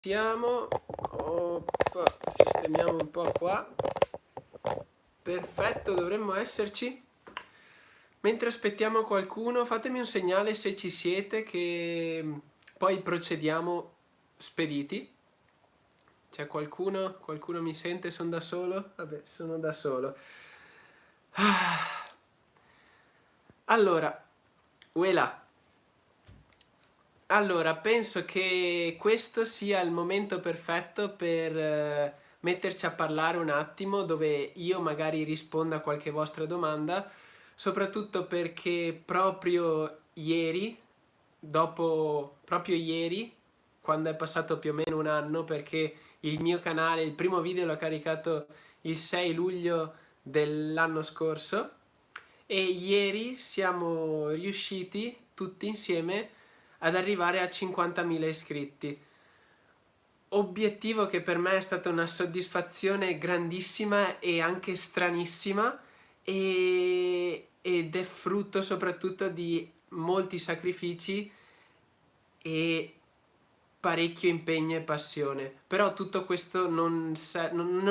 Siamo, sistemiamo un po' qua. Perfetto, dovremmo esserci. Mentre aspettiamo qualcuno, fatemi un segnale se ci siete, che poi procediamo spediti. C'è qualcuno? Qualcuno mi sente? Sono da solo? Vabbè, sono da solo. Allora, uela. Allora, penso che questo sia il momento perfetto per metterci a parlare un attimo, dove io magari rispondo a qualche vostra domanda, soprattutto perché proprio ieri, proprio ieri, quando è passato più o meno un anno, perché il mio canale, il primo video l'ho caricato il 6 luglio dell'anno scorso, e ieri siamo riusciti tutti insieme ad arrivare a 50.000 iscritti. Obiettivo che per me è stata una soddisfazione grandissima e anche stranissima, ed è frutto soprattutto di molti sacrifici e parecchio impegno e passione. Però tutto questo non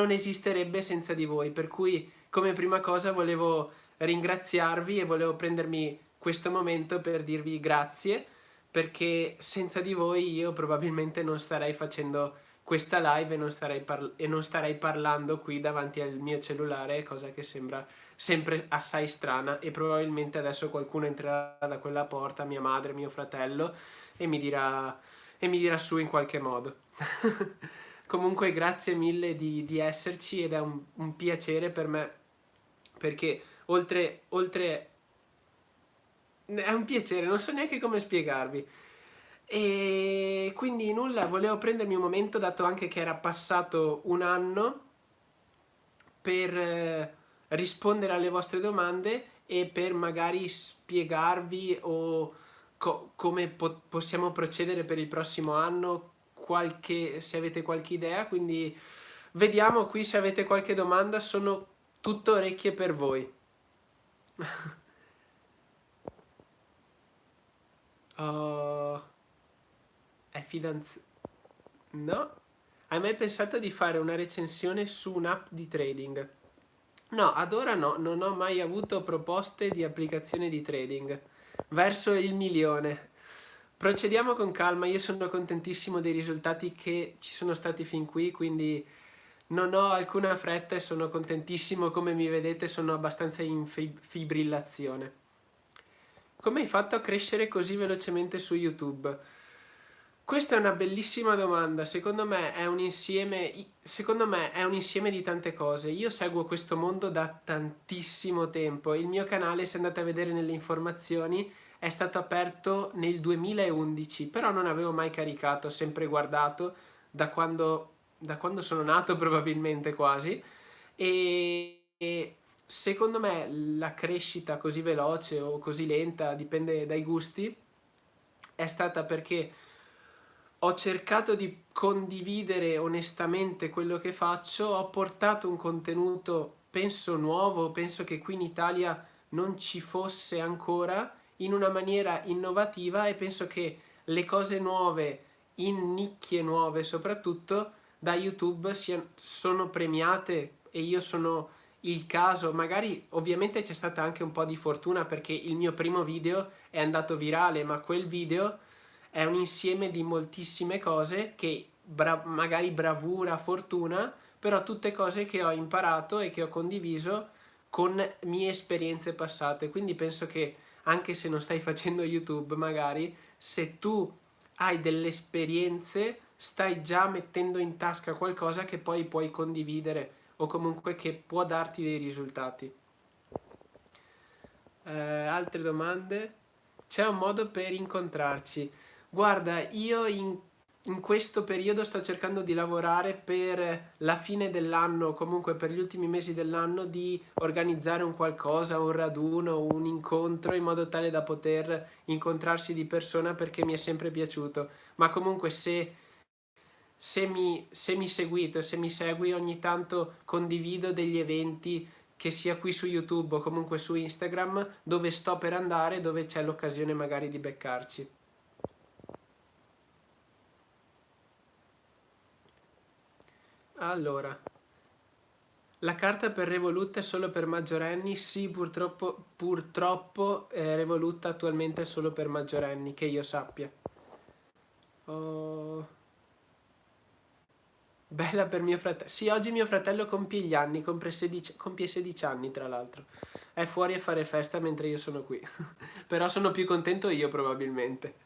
esisterebbe senza di voi, per cui come prima cosa volevo ringraziarvi e volevo prendermi questo momento per dirvi grazie, perché senza di voi io probabilmente non starei facendo questa live e non starei parlando qui davanti al mio cellulare, cosa che sembra sempre assai strana, e probabilmente adesso qualcuno entrerà da quella porta, mia madre, mio fratello, e mi dirà su in qualche modo. Comunque grazie mille di esserci, ed è un piacere per me, perché oltre è un piacere, non so neanche come spiegarvi. E quindi nulla, volevo prendermi un momento, dato anche che era passato un anno, per rispondere alle vostre domande e per magari spiegarvi o come possiamo procedere per il prossimo anno, se avete qualche idea. Quindi vediamo qui se avete qualche domanda, sono tutto orecchie per voi. Oh, è fidanzato? No? Hai mai pensato di fare una recensione su un'app di trading? No, ad ora no, non ho mai avuto proposte di applicazione di trading. Verso il milione. Procediamo con calma, io sono contentissimo dei risultati che ci sono stati fin qui, quindi non ho alcuna fretta e sono contentissimo. Come mi vedete, sono abbastanza in fibrillazione. Come hai fatto a crescere così velocemente su YouTube? Questa è una bellissima domanda. Secondo me è un insieme di tante cose. Io seguo questo mondo da tantissimo tempo. Il mio canale, se andate a vedere nelle informazioni, è stato aperto nel 2011, però non avevo mai caricato, ho sempre guardato da quando sono nato probabilmente, quasi. E secondo me la crescita così veloce o così lenta, dipende dai gusti, è stata perché ho cercato di condividere onestamente quello che faccio, ho portato un contenuto, penso nuovo, penso che qui in Italia non ci fosse ancora, in una maniera innovativa, e penso che le cose nuove, in nicchie nuove soprattutto, da YouTube sono premiate, e io sono il caso. Magari ovviamente c'è stata anche un po' di fortuna, perché il mio primo video è andato virale, ma quel video è un insieme di moltissime cose che magari bravura, fortuna, però tutte cose che ho imparato e che ho condiviso con mie esperienze passate. Quindi penso che anche se non stai facendo YouTube, magari se tu hai delle esperienze, stai già mettendo in tasca qualcosa che poi puoi condividere, o comunque che può darti dei risultati. Altre domande? C'è un modo per incontrarci? Guarda, io in questo periodo sto cercando di lavorare per la fine dell'anno, comunque per gli ultimi mesi dell'anno, di organizzare un qualcosa, un raduno, un incontro, in modo tale da poter incontrarsi di persona, perché mi è sempre piaciuto. Ma comunque se mi seguite, se mi segui, ogni tanto condivido degli eventi, che sia qui su YouTube o comunque su Instagram, dove sto per andare, dove c'è l'occasione magari di beccarci. Allora, la carta per Revolut è solo per maggiorenni? Sì, purtroppo Revolut attualmente è solo per maggiorenni, che io sappia. Oh, bella per mio fratello. Sì, oggi mio fratello compie gli anni, compie 16 anni tra l'altro. È fuori a fare festa mentre io sono qui. Però sono più contento io probabilmente.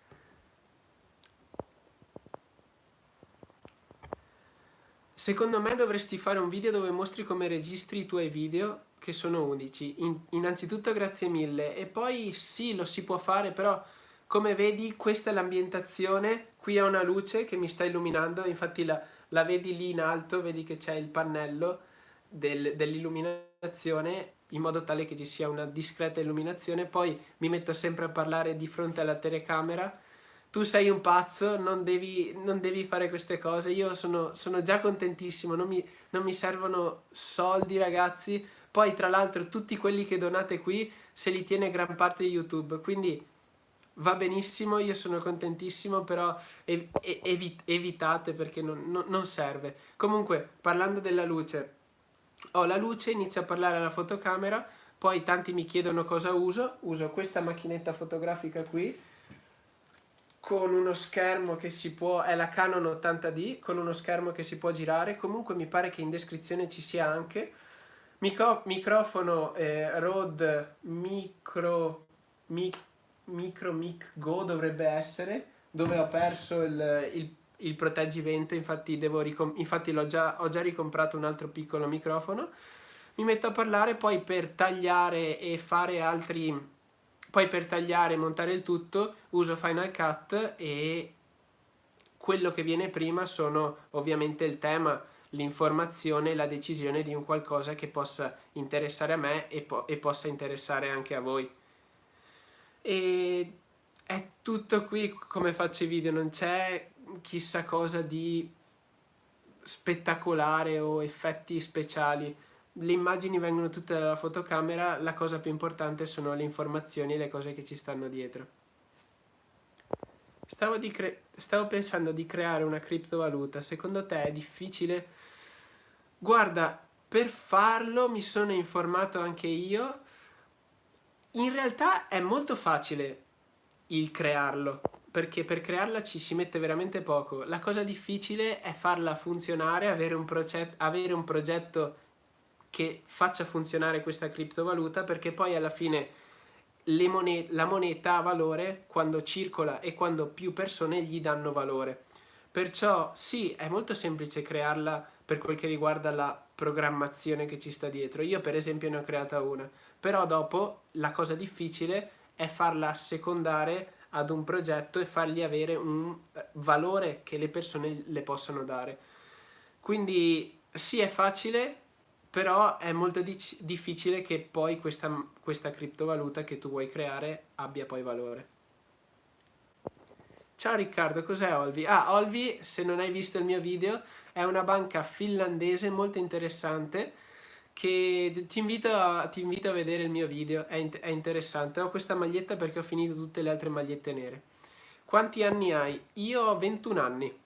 Secondo me dovresti fare un video dove mostri come registri i tuoi video, che sono unici. Innanzitutto grazie mille. E poi sì, lo si può fare, però come vedi questa è l'ambientazione. Qui ho una luce che mi sta illuminando, infatti la vedi lì in alto, vedi che c'è il pannello dell'illuminazione, in modo tale che ci sia una discreta illuminazione. Poi mi metto sempre a parlare di fronte alla telecamera. Tu sei un pazzo, non devi fare queste cose. Io sono già contentissimo, non mi servono soldi, ragazzi. Poi, tra l'altro, tutti quelli che donate qui se li tiene gran parte di YouTube. Quindi va benissimo, io sono contentissimo, però evitate perché non serve. Comunque, parlando della luce, ho la luce, inizio a parlare alla fotocamera, poi tanti mi chiedono cosa uso. Uso questa macchinetta fotografica qui con uno schermo che si può, è la Canon 80D, con uno schermo che si può girare. Comunque mi pare che in descrizione ci sia anche microfono Rode Micro Mic Go dovrebbe essere, dove ho perso il proteggivento, infatti, infatti ho già ricomprato un altro piccolo microfono. Mi metto a parlare, poi per tagliare e montare il tutto uso Final Cut, e quello che viene prima sono ovviamente il tema, l'informazione e la decisione di un qualcosa che possa interessare a me e possa interessare anche a voi. E è tutto qui come faccio i video, non c'è chissà cosa di spettacolare o effetti speciali. Le immagini vengono tutte dalla fotocamera, la cosa più importante sono le informazioni e le cose che ci stanno dietro. Stavo pensando di creare una criptovaluta, secondo te è difficile? Guarda, per farlo mi sono informato anche io. In realtà è molto facile il crearlo, perché per crearla ci si mette veramente poco. La cosa difficile è farla funzionare, avere un progetto che faccia funzionare questa criptovaluta, perché poi alla fine la moneta ha valore quando circola e quando più persone gli danno valore. Perciò sì, è molto semplice crearla per quel che riguarda la programmazione che ci sta dietro. Io per esempio ne ho creata una, però dopo la cosa difficile è farla assecondare ad un progetto e fargli avere un valore che le persone le possano dare. Quindi sì, è facile, però è molto difficile che poi questa criptovaluta che tu vuoi creare abbia poi valore. Ciao Riccardo, cos'è Olvi? Ah, Olvi, se non hai visto il mio video, è una banca finlandese molto interessante che ti invito a vedere il mio video, è interessante. Ho questa maglietta perché ho finito tutte le altre magliette nere. Quanti anni hai? Io ho 21 anni.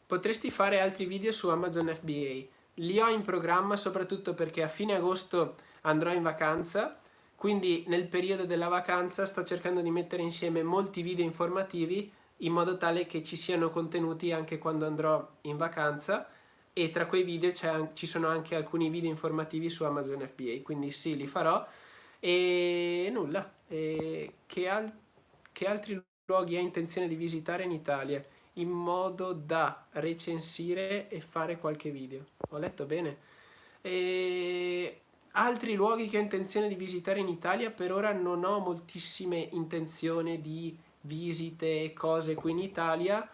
Potresti fare altri video su Amazon FBA. Li ho in programma soprattutto perché a fine agosto andrò in vacanza, quindi nel periodo della vacanza sto cercando di mettere insieme molti video informativi in modo tale che ci siano contenuti anche quando andrò in vacanza, e tra quei video ci sono anche alcuni video informativi su Amazon FBA, quindi sì, li farò. E nulla, che altri luoghi hai intenzione di visitare in Italia in modo da recensire e fare qualche video? Ho letto bene. E altri luoghi che ho intenzione di visitare in Italia, per ora non ho moltissime intenzioni di visite e cose qui in Italia.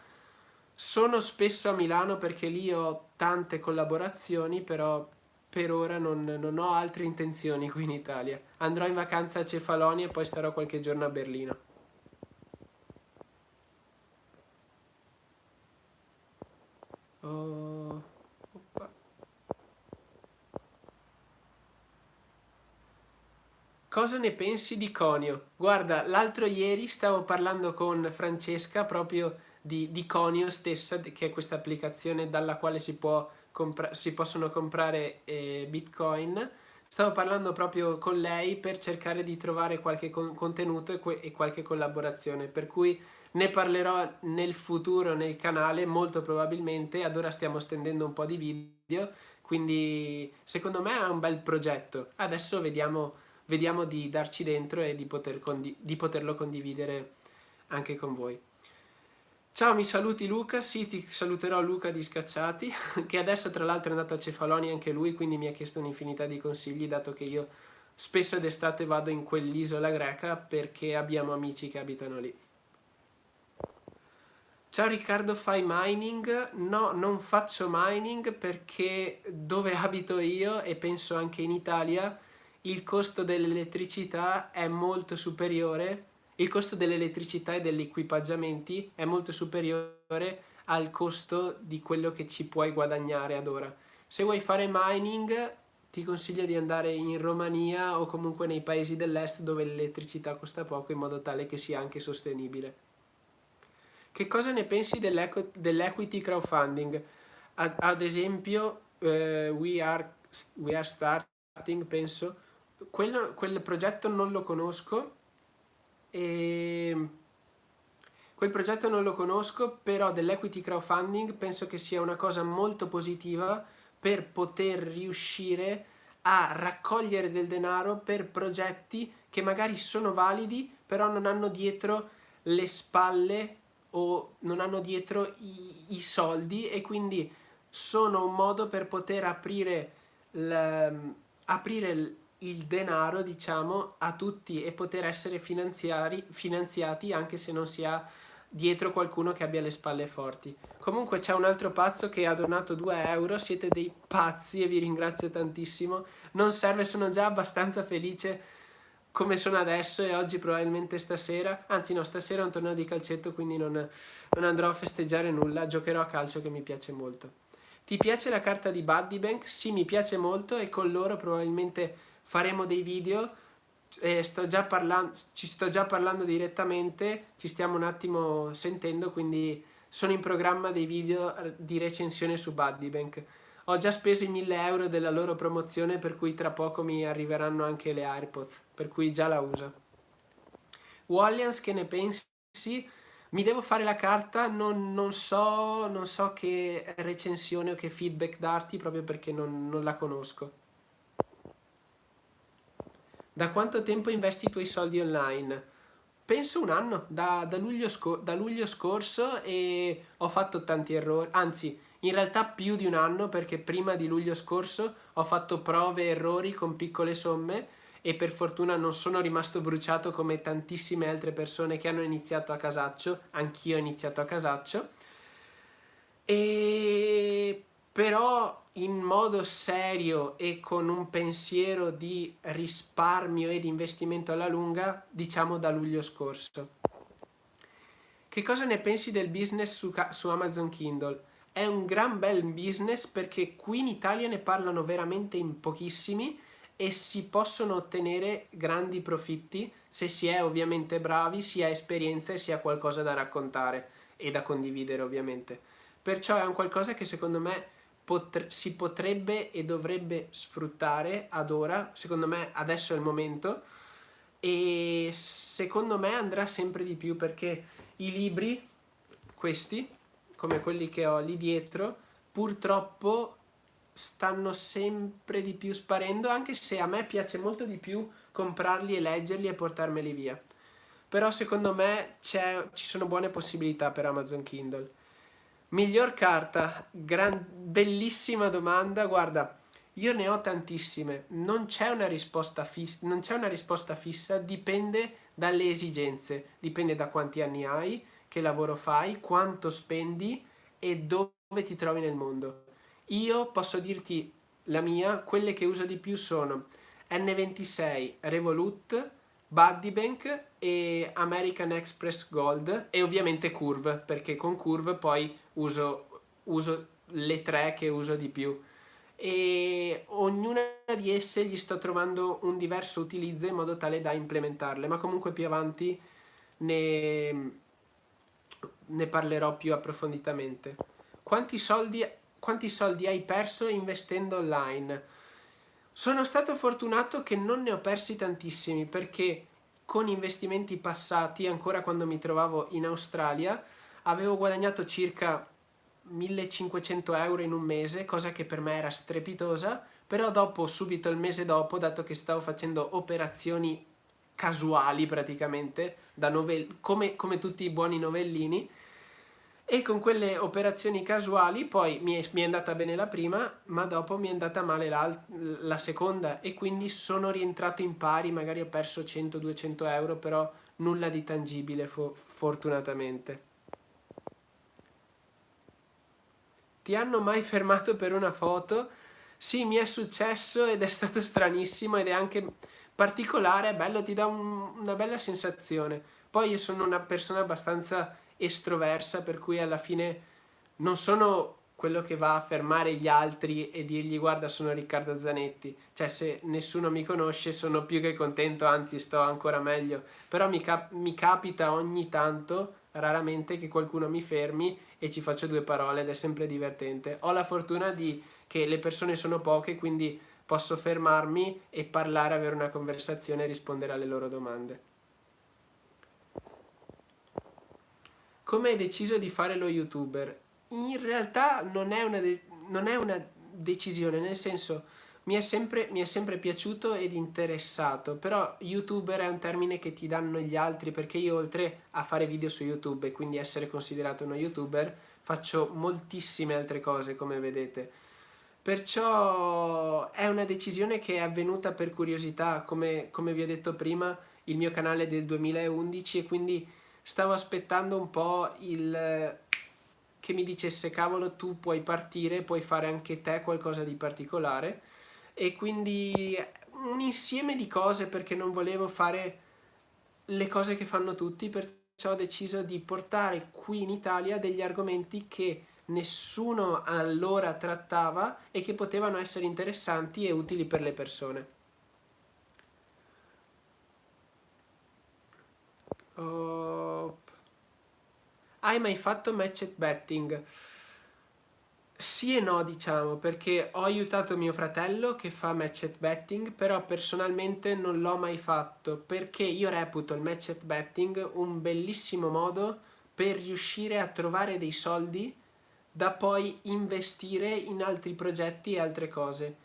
Sono spesso a Milano perché lì ho tante collaborazioni, però per ora non ho altre intenzioni qui in Italia. Andrò in vacanza a Cefalonia e poi starò qualche giorno a Berlino. Oh, oppa. Cosa ne pensi di Conio? Guarda, l'altro ieri stavo parlando con Francesca proprio di Conio stessa, che è questa applicazione dalla quale si possono comprare Bitcoin. Stavo parlando proprio con lei per cercare di trovare qualche contenuto e qualche collaborazione, per cui ne parlerò nel futuro nel canale, molto probabilmente. Ad ora stiamo stendendo un po' di video, quindi secondo me è un bel progetto. Adesso vediamo di darci dentro e di poterlo condividere anche con voi. Ciao, mi saluti Luca? Sì, ti saluterò Luca di Scacciati, che adesso tra l'altro è andato a Cefaloni anche lui, quindi mi ha chiesto un'infinità di consigli, dato che io spesso d'estate vado in quell'isola greca perché abbiamo amici che abitano lì. Ciao Riccardo, fai mining? No, non faccio mining perché dove abito io, e penso anche in Italia, il costo dell'elettricità è molto superiore, il costo dell'elettricità e degli equipaggiamenti è molto superiore al costo di quello che ci puoi guadagnare ad ora. Se vuoi fare mining, ti consiglio di andare in Romania o comunque nei paesi dell'est dove l'elettricità costa poco, in modo tale che sia anche sostenibile. Che cosa ne pensi dell'equity crowdfunding? Ad esempio, We Are Starting, penso. Quel progetto non lo conosco, e quel progetto non lo conosco, però dell'equity crowdfunding penso che sia una cosa molto positiva per poter riuscire a raccogliere del denaro per progetti che magari sono validi, però non hanno dietro le spalle o non hanno dietro i soldi, e quindi sono un modo per poter aprire il denaro, diciamo, a tutti e poter essere finanziati anche se non si ha dietro qualcuno che abbia le spalle forti. Comunque c'è un altro pazzo che ha donato 2 euro, siete dei pazzi e vi ringrazio tantissimo. Non serve, sono già abbastanza felice come sono adesso, e oggi probabilmente stasera, anzi no, stasera è un torneo di calcetto, quindi non andrò a festeggiare nulla, giocherò a calcio che mi piace molto. Ti piace la carta di Buddy Bank? Sì, mi piace molto, e con loro probabilmente faremo dei video. Ci sto già parlando direttamente, ci stiamo un attimo sentendo, quindi sono in programma dei video di recensione su Buddy Bank. Ho già speso i 1000 euro della loro promozione, per cui tra poco mi arriveranno anche le AirPods, per cui già la uso. Wallians, che ne pensi? Mi devo fare la carta, non so che recensione o che feedback darti, proprio perché non la conosco. Da quanto tempo investi i tuoi soldi online? Penso un anno, da luglio scorso, e ho fatto tanti errori, anzi in realtà più di un anno, perché prima di luglio scorso ho fatto prove e errori con piccole somme, e per fortuna non sono rimasto bruciato come tantissime altre persone che hanno iniziato a casaccio. Anch'io ho iniziato a casaccio, e però in modo serio e con un pensiero di risparmio e di investimento alla lunga, diciamo da luglio scorso. Che cosa ne pensi del business su Amazon Kindle? È un gran bel business, perché qui in Italia ne parlano veramente in pochissimi e si possono ottenere grandi profitti se si è ovviamente bravi, si ha esperienza e si ha qualcosa da raccontare e da condividere, ovviamente. Perciò è un qualcosa che secondo me si potrebbe e dovrebbe sfruttare ad ora. Secondo me adesso è il momento, e secondo me andrà sempre di più, perché i libri, questi, come quelli che ho lì dietro, purtroppo stanno sempre di più sparendo, anche se a me piace molto di più comprarli e leggerli e portarmeli via. Però secondo me ci sono buone possibilità per Amazon Kindle. Miglior carta? Bellissima domanda. Guarda, io ne ho tantissime, non c'è una risposta fissa, dipende dalle esigenze, dipende da quanti anni hai, che lavoro fai, quanto spendi e dove ti trovi nel mondo. Io posso dirti la mia, quelle che uso di più sono N26, Revolut, Buddy Bank e American Express Gold, e ovviamente Curve, perché con Curve poi uso le 3 che uso di più, e ognuna di esse gli sto trovando un diverso utilizzo in modo tale da implementarle, ma comunque più avanti ne, ne parlerò più approfonditamente. Quanti soldi hai perso investendo online? Sono stato fortunato che non ne ho persi tantissimi, perché con investimenti passati, ancora quando mi trovavo in Australia, avevo guadagnato circa 1500 euro in un mese, cosa che per me era strepitosa, però dopo, subito il mese dopo, dato che stavo facendo operazioni casuali praticamente, come tutti i buoni novellini, e con quelle operazioni casuali poi mi è andata bene la prima, ma dopo mi è andata male la seconda, e quindi sono rientrato in pari, magari ho perso 100-200 euro, però nulla di tangibile fortunatamente. Ti hanno mai fermato per una foto? Sì, mi è successo ed è stato stranissimo ed è anche particolare, è bello, ti dà una bella sensazione. Poi io sono una persona abbastanza estroversa, per cui alla fine non sono quello che va a fermare gli altri e dirgli guarda sono Riccardo Zanetti, cioè se nessuno mi conosce sono più che contento, anzi sto ancora meglio, però mi capita ogni tanto, raramente, che qualcuno mi fermi e ci faccio due parole ed è sempre divertente. Ho la fortuna che le persone sono poche, quindi posso fermarmi e parlare, avere una conversazione e rispondere alle loro domande. Come hai deciso di fare lo youtuber? In realtà non è una decisione, nel senso mi è sempre piaciuto ed interessato, però youtuber è un termine che ti danno gli altri, perché io oltre a fare video su YouTube e quindi essere considerato uno youtuber, faccio moltissime altre cose come vedete. Perciò è una decisione che è avvenuta per curiosità, come vi ho detto prima, il mio canale è del 2011 e quindi stavo aspettando un po' che mi dicesse cavolo tu puoi partire, puoi fare anche te qualcosa di particolare, e quindi un insieme di cose, perché non volevo fare le cose che fanno tutti, perciò ho deciso di portare qui in Italia degli argomenti che nessuno allora trattava e che potevano essere interessanti e utili per le persone. Oh. Hai mai fatto match betting? Sì e no, diciamo, perché ho aiutato mio fratello che fa match betting, però personalmente non l'ho mai fatto, perché io reputo il match betting un bellissimo modo per riuscire a trovare dei soldi da poi investire in altri progetti e altre cose.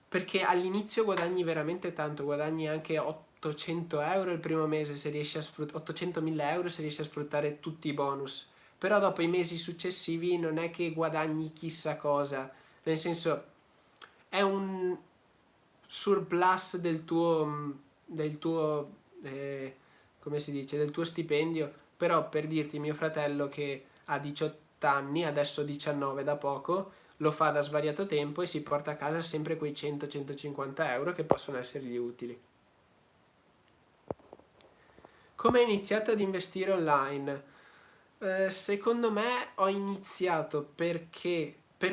Perché all'inizio guadagni veramente tanto, guadagni anche 800 euro il primo mese se riesci a 800.000 euro se riesci a sfruttare tutti i bonus. Però dopo i mesi successivi non è che guadagni chissà cosa, nel senso è un surplus del tuo, come si dice, del tuo stipendio. Però per dirti, mio fratello che ha 18 anni, adesso 19 da poco, lo fa da svariato tempo e si porta a casa sempre quei 100-150 euro che possono essergli utili. Come hai iniziato ad investire online? Secondo me ho iniziato per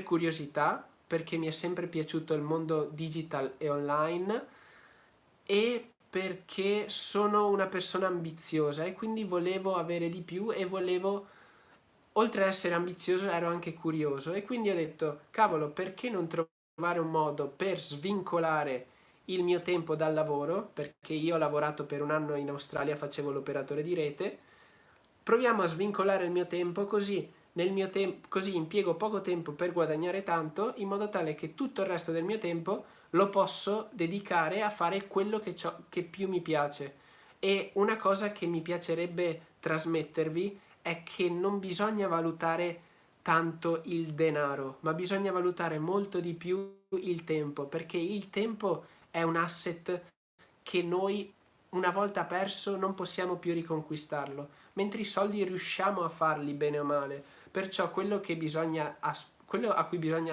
curiosità, perché mi è sempre piaciuto il mondo digital e online, e perché sono una persona ambiziosa e quindi volevo avere di più e volevo, oltre ad essere ambizioso, ero anche curioso, e quindi ho detto cavolo, perché non trovare un modo per svincolare il mio tempo dal lavoro, perché io ho lavorato per un anno in Australia, facevo l'operatore di rete. Proviamo a svincolare il mio tempo, così così impiego poco tempo per guadagnare tanto, in modo tale che tutto il resto del mio tempo lo posso dedicare a fare quello che più mi piace. E una cosa che mi piacerebbe trasmettervi è che non bisogna valutare tanto il denaro, ma bisogna valutare molto di più il tempo, perché il tempo è un asset che noi, una volta perso, non possiamo più riconquistarlo, mentre i soldi riusciamo a farli bene o male. Perciò quello a cui bisogna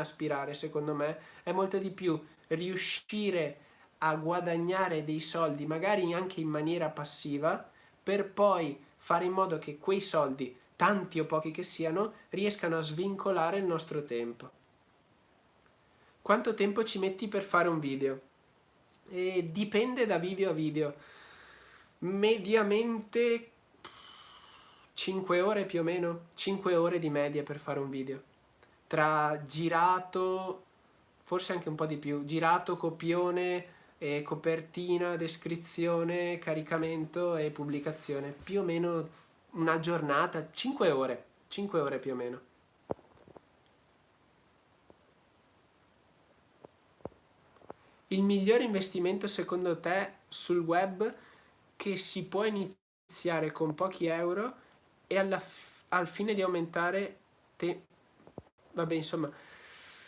aspirare, secondo me, è molto di più riuscire a guadagnare dei soldi, magari anche in maniera passiva, per poi fare in modo che quei soldi, tanti o pochi che siano, riescano a svincolare il nostro tempo. Quanto tempo ci metti per fare un video? Dipende da video a video. Mediamente 5 ore più o meno, 5 ore di media per fare un video. Tra girato, forse anche un po' di più, girato, copione, copertina, descrizione, caricamento e pubblicazione. Più o meno una giornata, 5 ore più o meno. Il migliore investimento secondo te sul web che si può iniziare con pochi euro e al fine di aumentare vabbè, insomma,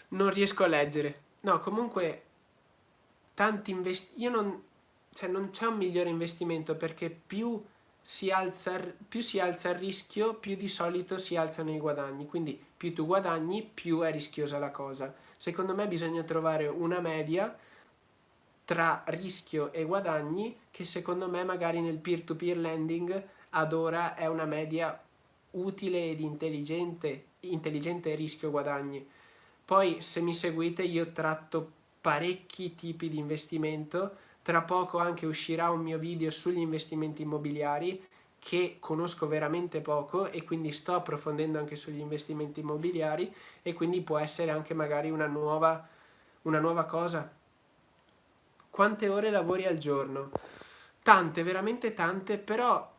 non riesco a leggere. No, comunque io non, cioè non c'è un migliore investimento perché più si alza il rischio, più di solito si alzano i guadagni. Quindi più tu guadagni, più è rischiosa la cosa. Secondo me bisogna trovare una media tra rischio e guadagni che secondo me magari nel peer-to-peer lending ad ora è una media utile ed intelligente rischio-guadagni. Poi se mi seguite io tratto parecchi tipi di investimento, tra poco anche uscirà un mio video sugli investimenti immobiliari che conosco veramente poco e quindi sto approfondendo anche sugli investimenti immobiliari e quindi può essere anche magari una nuova cosa. Quante ore lavori al giorno? Tante, veramente tante, però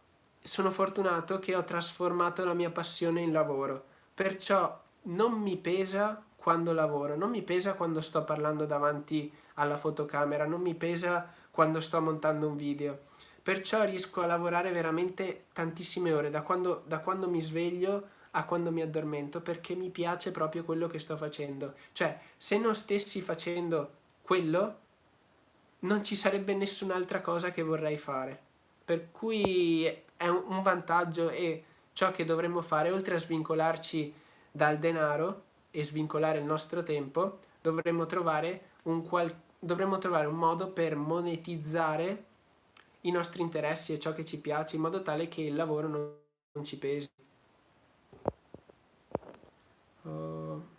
sono fortunato che ho trasformato la mia passione in lavoro, perciò non mi pesa quando lavoro, non mi pesa quando sto parlando davanti alla fotocamera, non mi pesa quando sto montando un video, perciò riesco a lavorare veramente tantissime ore, da quando mi sveglio a quando mi addormento, perché mi piace proprio quello che sto facendo. Cioè, se non stessi facendo quello, non ci sarebbe nessun'altra cosa che vorrei fare. Per cui è un vantaggio e ciò che dovremmo fare, oltre a svincolarci dal denaro e svincolare il nostro tempo, dovremmo trovare un modo per monetizzare i nostri interessi e ciò che ci piace in modo tale che il lavoro non ci pesi. Oh.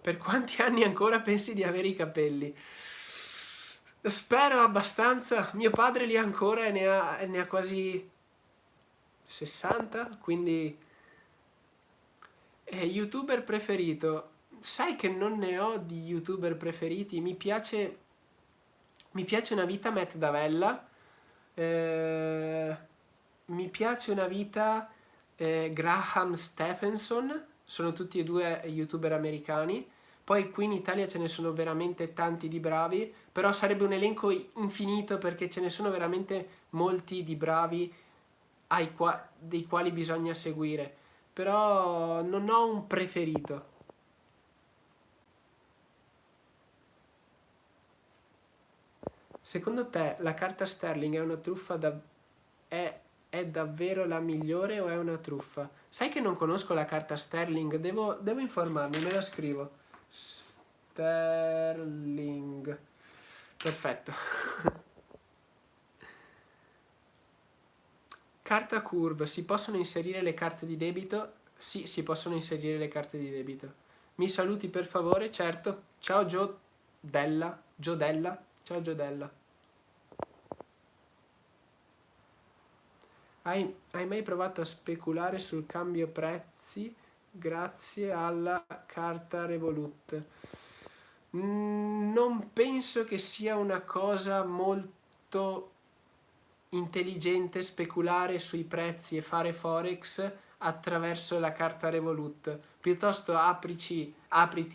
Per quanti anni ancora pensi di avere i capelli? Spero abbastanza. Mio padre li ha ancora e ne ha quasi 60, quindi YouTuber preferito. Sai che non ne ho di YouTuber preferiti. Mi piace una vita Matt Davella. eh, Mi piace una vita Graham Stephenson. Sono tutti e due YouTuber americani. Poi qui in Italia ce ne sono veramente tanti di bravi, però sarebbe un elenco infinito perché ce ne sono veramente molti di bravi dei quali bisogna seguire. Però non ho un preferito. Secondo te la carta sterling è una truffa è davvero la migliore o è una truffa? Sai che non conosco la carta sterling, devo informarmi, me la scrivo. Sterling. Perfetto. Carta curve, si possono inserire le carte di debito? Sì, si possono inserire le carte di debito. Mi saluti per favore? Certo. Ciao Giodella. Ciao Giodella. Hai mai provato a speculare sul cambio prezzi grazie alla carta Revolut? Non penso che sia una cosa molto intelligente speculare sui prezzi e fare forex attraverso la carta Revolut. Piuttosto apriti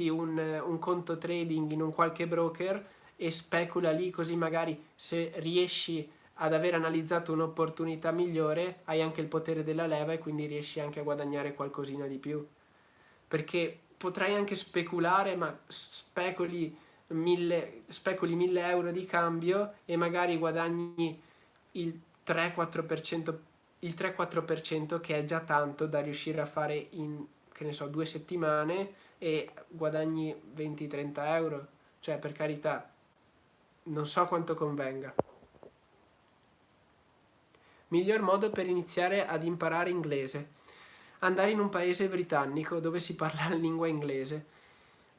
un conto trading in un qualche broker e specula lì, così magari se riesci ad aver analizzato un'opportunità migliore hai anche il potere della leva e quindi riesci anche a guadagnare qualcosina di più. Perché potrai anche speculare, ma speculi 1000 euro di cambio e magari guadagni il 3-4%, il 3-4% che è già tanto da riuscire a fare in, che ne so, 2 settimane e guadagni 20-30 euro. Cioè, per carità, non so quanto convenga. Miglior modo per iniziare ad imparare inglese. Andare in un paese britannico dove si parla la lingua inglese.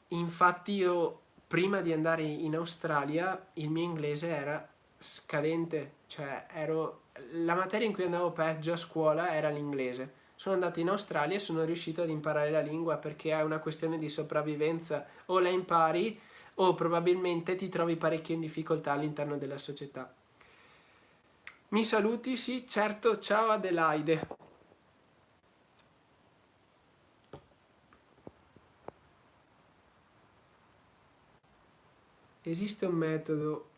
Infatti io, prima di andare in Australia, il mio inglese era scadente, cioè la materia in cui andavo peggio a scuola era l'inglese. Sono andato in Australia e sono riuscito ad imparare la lingua perché è una questione di sopravvivenza, o la impari o probabilmente ti trovi parecchio in difficoltà all'interno della società. Mi saluti? Sì, certo, ciao Adelaide. Esiste un metodo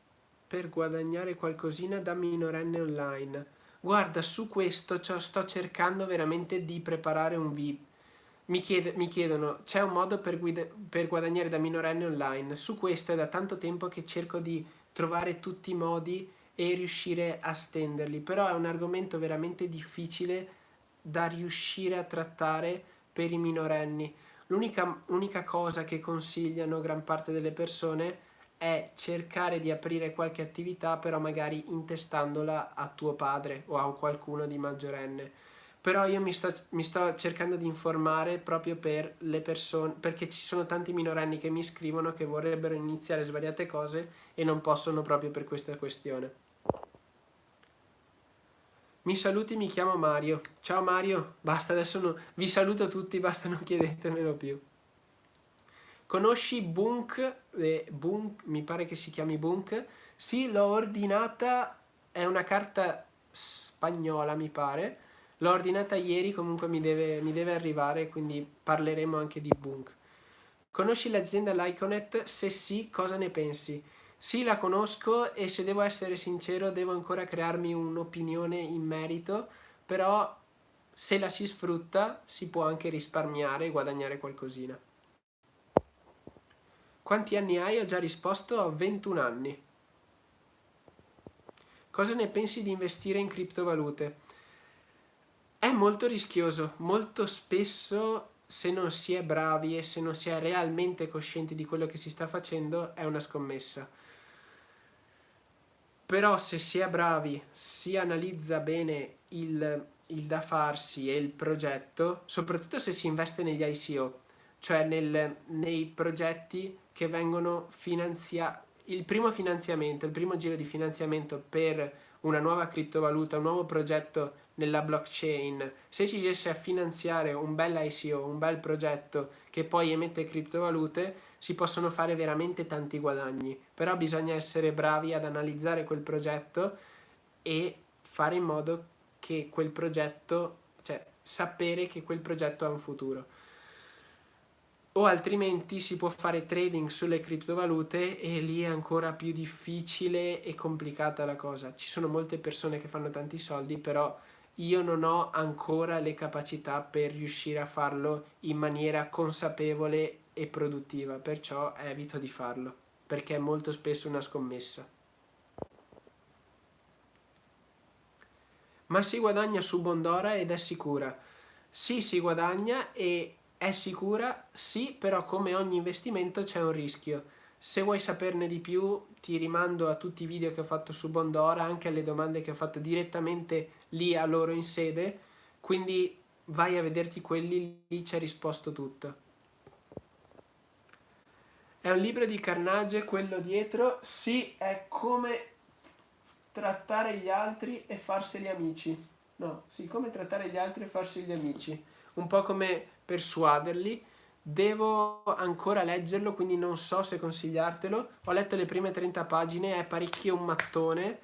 per guadagnare qualcosina da minorenne online? Guarda, su questo sto cercando veramente di preparare un video. Mi chiedono, c'è un modo per guadagnare da minorenne online? Su questo è da tanto tempo che cerco di trovare tutti i modi e riuscire a stenderli, però è un argomento veramente difficile da riuscire a trattare per i minorenni. L'unica cosa che consigliano gran parte delle persone è cercare di aprire qualche attività, però magari intestandola a tuo padre o a qualcuno di maggiorenne. Però io mi sto cercando di informare proprio per le persone, perché ci sono tanti minorenni che mi scrivono che vorrebbero iniziare svariate cose e non possono proprio per questa questione. Mi saluti, mi chiamo Mario. Ciao Mario, basta, adesso vi saluto tutti, basta, non chiedetemelo più. Conosci Bunk? Bunk, mi pare che si chiami Bunk. Sì, l'ho ordinata, è una carta spagnola mi pare. L'ho ordinata ieri, comunque mi deve arrivare, quindi parleremo anche di Bunk. Conosci l'azienda Lyconet? Se sì, cosa ne pensi? Sì, la conosco e se devo essere sincero devo ancora crearmi un'opinione in merito, però se la si sfrutta si può anche risparmiare e guadagnare qualcosina. Quanti anni hai? Ho già risposto, ho 21 anni. Cosa ne pensi di investire in criptovalute? È molto rischioso, molto spesso se non si è bravi e se non si è realmente coscienti di quello che si sta facendo è una scommessa. Però se si è bravi, si analizza bene il da farsi e il progetto, soprattutto se si investe negli ICO, cioè nei progetti che vengono finanziati. Il primo finanziamento, il primo giro di finanziamento per una nuova criptovaluta, un nuovo progetto nella blockchain, se ci riesce a finanziare un bel ICO, un bel progetto che poi emette criptovalute, si possono fare veramente tanti guadagni, però bisogna essere bravi ad analizzare quel progetto e fare in modo che quel progetto, cioè sapere che quel progetto ha un futuro. O altrimenti si può fare trading sulle criptovalute e lì è ancora più difficile e complicata la cosa. Ci sono molte persone che fanno tanti soldi, però io non ho ancora le capacità per riuscire a farlo in maniera consapevole e produttiva, perciò evito di farlo, perché è molto spesso una scommessa. Ma si guadagna su Bondora ed è sicura? Sì, si guadagna e è sicura, sì, però come ogni investimento c'è un rischio. Se vuoi saperne di più, ti rimando a tutti i video che ho fatto su Bondora, anche alle domande che ho fatto direttamente lì a loro in sede, quindi vai a vederti quelli, lì c'è risposto tutto. È un libro di Carnage quello dietro? Sì, è come trattare gli altri e farseli amici. No, sì, come trattare gli altri e farsi gli amici. Un po' come persuaderli. Devo ancora leggerlo, quindi non so se consigliartelo. Ho letto le prime 30 pagine, è parecchio un mattone,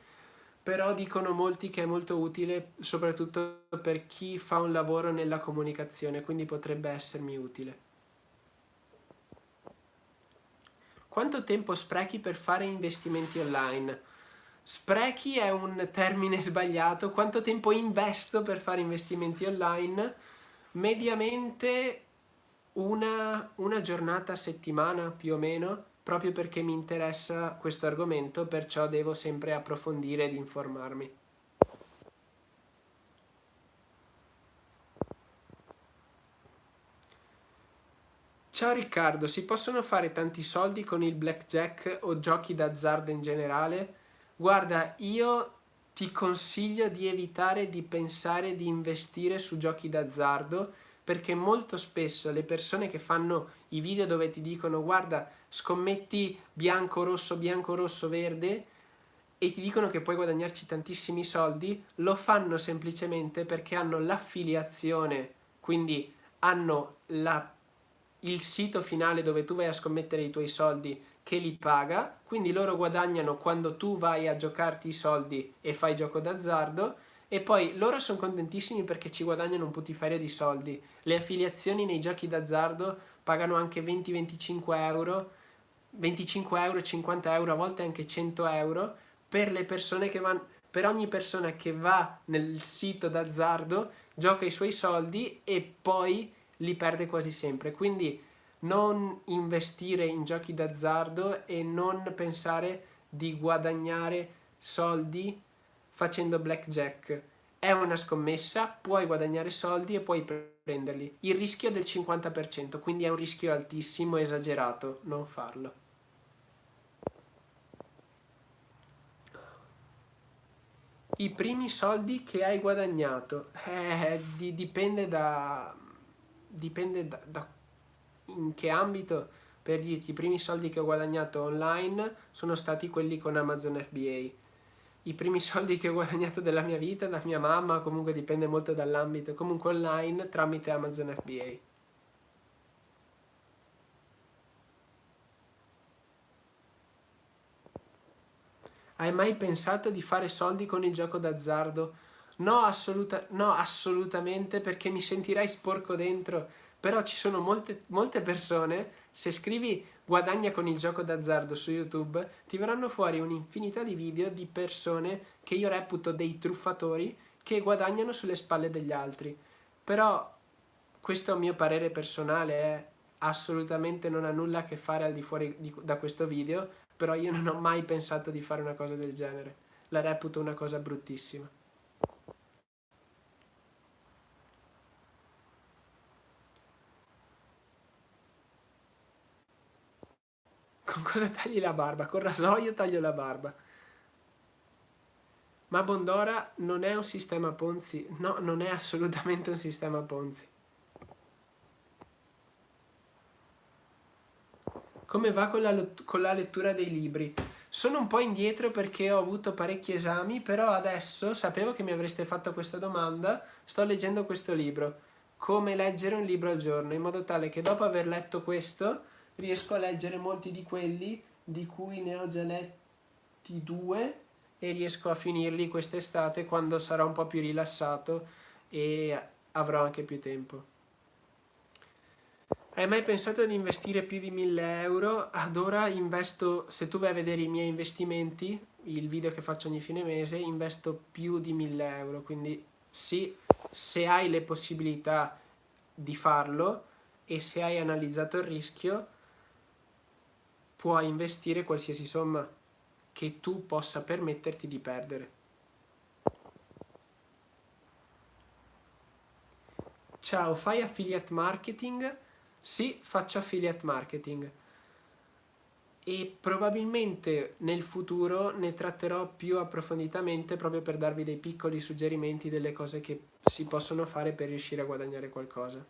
però dicono molti che è molto utile, soprattutto per chi fa un lavoro nella comunicazione, quindi potrebbe essermi utile. Quanto tempo sprechi per fare investimenti online? Sprechi è un termine sbagliato. Quanto tempo investo per fare investimenti online? Mediamente una giornata a settimana più o meno, proprio perché mi interessa questo argomento, perciò devo sempre approfondire ed informarmi. Ciao Riccardo, si possono fare tanti soldi con il blackjack o giochi d'azzardo in generale? Guarda, io ti consiglio di evitare di pensare di investire su giochi d'azzardo perché molto spesso le persone che fanno i video dove ti dicono guarda, scommetti bianco, rosso, verde, e ti dicono che puoi guadagnarci tantissimi soldi, lo fanno semplicemente perché hanno l'affiliazione, quindi hanno il sito finale dove tu vai a scommettere i tuoi soldi che li paga, quindi loro guadagnano quando tu vai a giocarti i soldi e fai gioco d'azzardo, e poi loro sono contentissimi perché ci guadagnano un putiferio di soldi. Le affiliazioni nei giochi d'azzardo pagano anche 20-25 euro, 25 euro, 50 euro, a volte anche 100 euro per le persone che vanno, per ogni persona che va nel sito d'azzardo, gioca i suoi soldi e poi li perde quasi sempre. Quindi non investire in giochi d'azzardo e non pensare di guadagnare soldi facendo blackjack. È una scommessa, puoi guadagnare soldi e puoi prenderli. Il rischio è del 50%, quindi è un rischio altissimo, esagerato, non farlo. I primi soldi che hai guadagnato, dipende da in che ambito. Per dirti, i primi soldi che ho guadagnato online sono stati quelli con Amazon FBA. I primi soldi che ho guadagnato della mia vita, da mia mamma, comunque dipende molto dall'ambito, comunque online tramite Amazon FBA. Hai mai pensato di fare soldi con il gioco d'azzardo? No, no, assolutamente, perché mi sentirei sporco dentro. Però ci sono molte persone, se scrivi guadagna con il gioco d'azzardo su YouTube, ti verranno fuori un'infinità di video di persone che io reputo dei truffatori che guadagnano sulle spalle degli altri. Però questo è un mio parere personale, assolutamente non ha nulla a che fare al di fuori da questo video, però io non ho mai pensato di fare una cosa del genere. La reputo una cosa bruttissima. Con cosa tagli la barba? Con rasoio taglio la barba. Ma Bondora non è un sistema Ponzi. No, non è assolutamente un sistema Ponzi. Come va con la lettura dei libri? Sono un po' indietro perché ho avuto parecchi esami, però adesso sapevo che mi avreste fatto questa domanda, sto leggendo questo libro, Come leggere un libro al giorno, in modo tale che dopo aver letto questo riesco a leggere molti di quelli di cui ne ho già letti 2 e riesco a finirli quest'estate quando sarò un po' più rilassato e avrò anche più tempo. Hai mai pensato di investire più di 1000 euro? Ad ora investo, se tu vai a vedere i miei investimenti, il video che faccio ogni fine mese, investo più di 1000 euro, quindi sì, se hai le possibilità di farlo e se hai analizzato il rischio, puoi investire qualsiasi somma che tu possa permetterti di perdere. Ciao, fai affiliate marketing? Sì, faccio affiliate marketing e probabilmente nel futuro ne tratterò più approfonditamente proprio per darvi dei piccoli suggerimenti delle cose che si possono fare per riuscire a guadagnare qualcosa.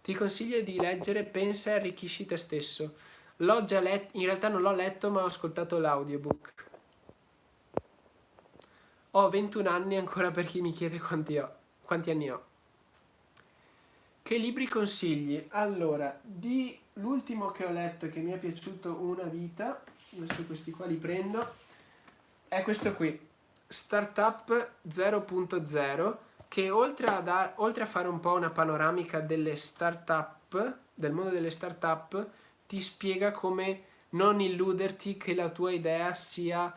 Ti consiglio di leggere Pensa e arricchisci te stesso. L'ho già letto, in realtà non l'ho letto ma ho ascoltato l'audiobook. Ho 21 anni ancora per chi mi chiede quanti anni ho. Che libri consigli? Allora, l'ultimo che ho letto e che mi è piaciuto una vita, adesso questi qua li prendo, è questo qui, Startup 0.0, che oltre a fare un po' una panoramica delle startup, del mondo delle startup, ti spiega come non illuderti che la tua idea sia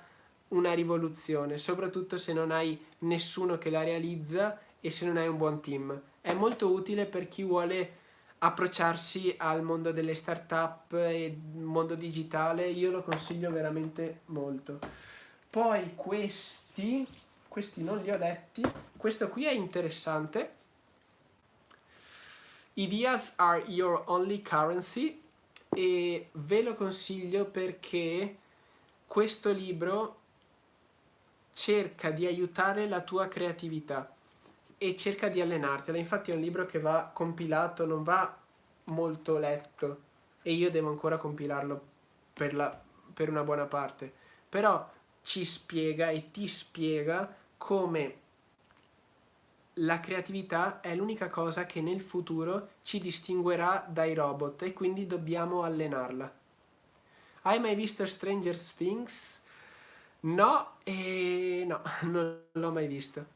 una rivoluzione, soprattutto se non hai nessuno che la realizza e se non hai un buon team. È molto utile per chi vuole approcciarsi al mondo delle startup e mondo digitale, io lo consiglio veramente molto. Poi questi non li ho letti, questo qui è interessante. Ideas are your only currency, e ve lo consiglio perché questo libro cerca di aiutare la tua creatività e cerca di allenartela. Infatti è un libro che va compilato, non va molto letto e io devo ancora compilarlo per una buona parte, però ci spiega e ti spiega come la creatività è l'unica cosa che nel futuro ci distinguerà dai robot e quindi dobbiamo allenarla. Hai mai visto Stranger Things? No, no, non l'ho mai visto.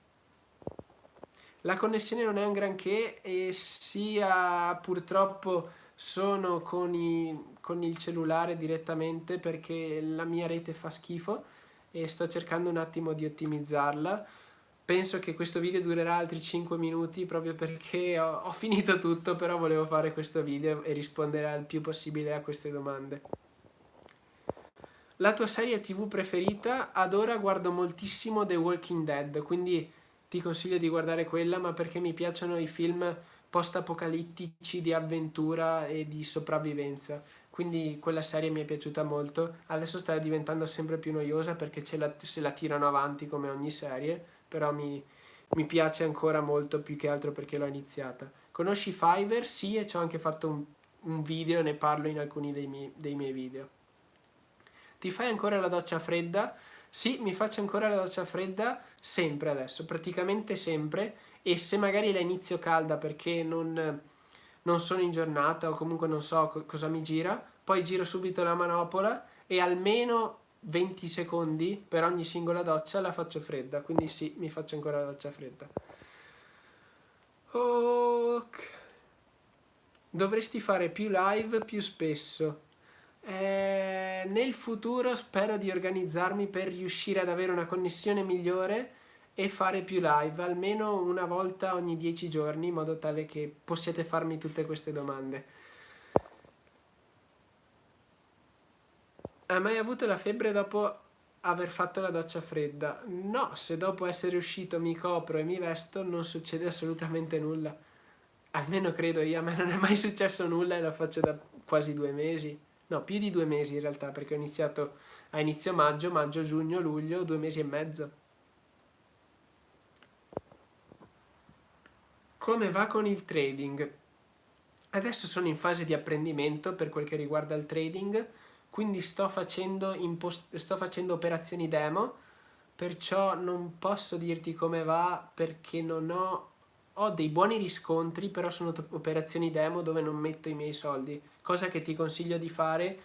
La connessione non è un granché e sia purtroppo sono con il cellulare direttamente perché la mia rete fa schifo e sto cercando un attimo di ottimizzarla. Penso che questo video durerà altri 5 minuti proprio perché ho finito tutto, però volevo fare questo video e rispondere al più possibile a queste domande. La tua serie TV preferita? Ad ora guardo moltissimo The Walking Dead, quindi ti consiglio di guardare quella, ma perché mi piacciono i film post-apocalittici di avventura e di sopravvivenza. Quindi quella serie mi è piaciuta molto. Adesso sta diventando sempre più noiosa perché se la tirano avanti come ogni serie, però mi piace ancora molto, più che altro perché l'ho iniziata. Conosci Fiverr? Sì, e ci ho anche fatto un video, ne parlo in alcuni dei miei video. Ti fai ancora la doccia fredda? Sì, mi faccio ancora la doccia fredda sempre adesso, praticamente sempre, e se magari la inizio calda perché non sono in giornata o comunque non so cosa mi gira, poi giro subito la manopola e almeno 20 secondi per ogni singola doccia la faccio fredda, quindi sì, mi faccio ancora la doccia fredda. Ok. Dovresti fare più live più spesso. Nel futuro spero di organizzarmi per riuscire ad avere una connessione migliore e fare più live, almeno una volta ogni 10 giorni, in modo tale che possiate farmi tutte queste domande. Hai mai avuto la febbre dopo aver fatto la doccia fredda? No, se dopo essere uscito mi copro e mi vesto non succede assolutamente nulla. Almeno credo io, a me non è mai successo nulla e lo faccio da quasi 2 mesi. No, più di 2 mesi in realtà, perché ho iniziato a inizio maggio, giugno, luglio, 2 mesi e mezzo. Come va con il trading? Adesso sono in fase di apprendimento per quel che riguarda il trading, quindi sto facendo operazioni demo, perciò non posso dirti come va perché non ho dei buoni riscontri, però sono operazioni demo dove non metto i miei soldi, cosa che ti consiglio di fare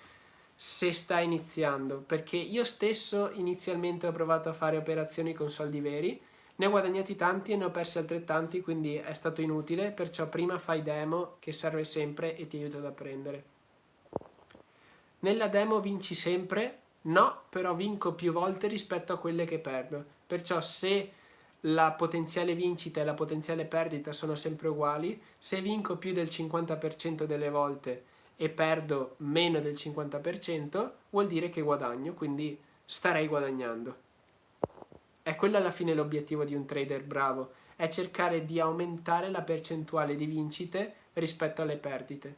se stai iniziando, perché io stesso inizialmente ho provato a fare operazioni con soldi veri, ne ho guadagnati tanti e ne ho persi altrettanti, quindi è stato inutile, perciò prima fai demo che serve sempre e ti aiuta ad apprendere. Nella demo vinci sempre? No, però vinco più volte rispetto a quelle che perdo. Perciò se la potenziale vincita e la potenziale perdita sono sempre uguali, se vinco più del 50% delle volte e perdo meno del 50%, vuol dire che guadagno, quindi starei guadagnando. È quello alla fine l'obiettivo di un trader bravo, è cercare di aumentare la percentuale di vincite rispetto alle perdite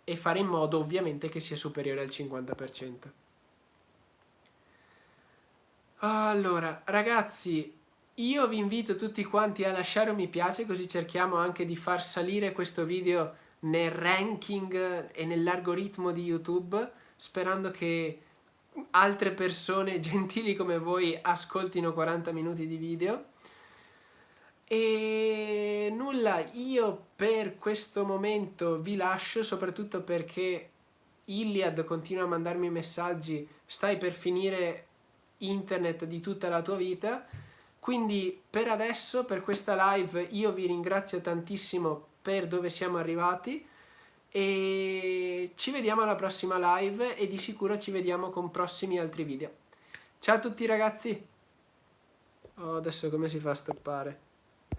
e fare in modo ovviamente che sia superiore al 50%. Allora, ragazzi, io vi invito tutti quanti a lasciare un mi piace, così cerchiamo anche di far salire questo video nel ranking e nell'algoritmo di YouTube, sperando che altre persone gentili come voi ascoltino 40 minuti di video. E nulla, io per questo momento vi lascio, soprattutto perché Iliad continua a mandarmi messaggi, stai per finire internet di tutta la tua vita, quindi per adesso, per questa live, io vi ringrazio tantissimo per dove siamo arrivati e ci vediamo alla prossima live e di sicuro ci vediamo con prossimi altri video. Ciao a tutti ragazzi! Oh, adesso come si fa a stoppare?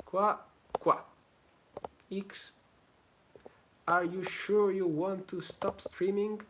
Qua. X. Are you sure you want to stop streaming?